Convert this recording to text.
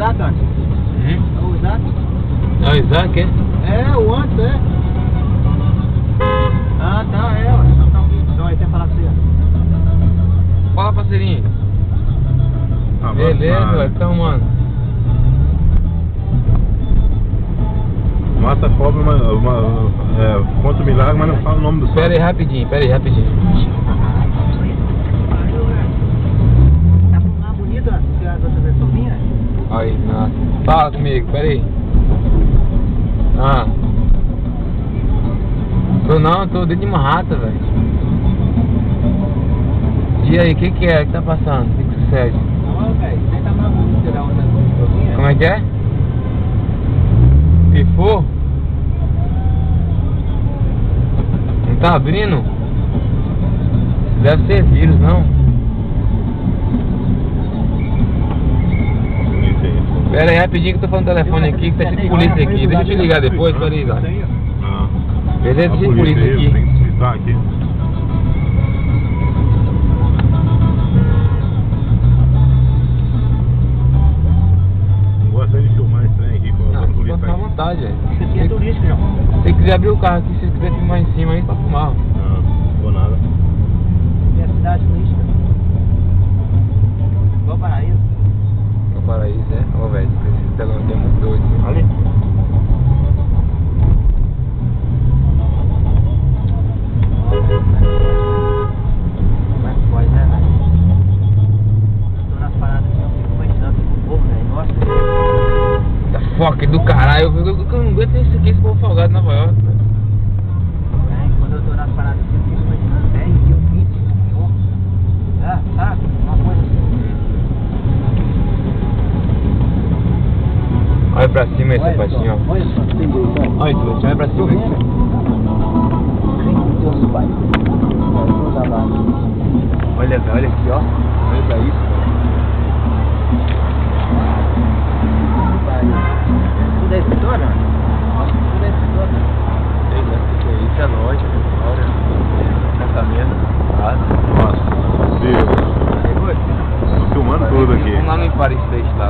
Isaac antes. É o Isaac? É o Isaac, é? É, o antes, é. Ah, tá, é, ó. Então tá aqui. Então aí tem que falar com você. Fala, parceirinho. Beleza, então, mano. Mata a cobra, conta o milagre, mas não fala o nome do santo. Pera aí rapidinho. Tá mais bonita que as outras versões minhas? Aí, nossa. Fala comigo, pera aí. Tô dentro de uma rata, velho. E aí, o que é que tá passando? O que sucede? Não, velho, você tá mais bonita da outra versão minha? Como é que é? Pifou? Não tá abrindo? Deve ser vírus, não? Pera aí rapidinho que eu tô falando no telefone aqui, que tá cheio de polícia aqui. Deixa eu te ligar depois, pera aí, Isaac. Beleza, cheio de polícia aqui. Tem que fritar aqui. Não gosta de filmar esse trem aqui, Não, quando pode ficar à vontade, velho. Isso aqui é turístico, já. Se você quiser abrir o carro aqui, se você quiser filmar em cima aí, pra filmar. Não vou nada. É a cidade turística. Igual Paraíso. No Paraíso, é? Ó, velho, esse telão aqui é muito doido. Ali. Como é que pode, né, velho? Tô nas paradas assim, eu fico imaginando o povo, velho. Nossa. Da foca do caralho, eu não aguento isso aqui, esse povo folgado em Nova York, né? Quando eu tô nas paradas assim, eu fico imaginando 10 mil, 20 mil. Sabe? Uma coisa assim. Olha pra cima aí, sapatinho, ó. Olha só, tem dois, olha. Olha isso, olha pra cima aqui. Deus, pai. Olha aqui, ó. Olha pra isso. Tudo é escritora? Tudo é escritora. Sei lá o que é isso, é loja, olha. Pensamento, Nossa, Deus. Tô filmando tudo aqui. Vamos lá no Empire State lá,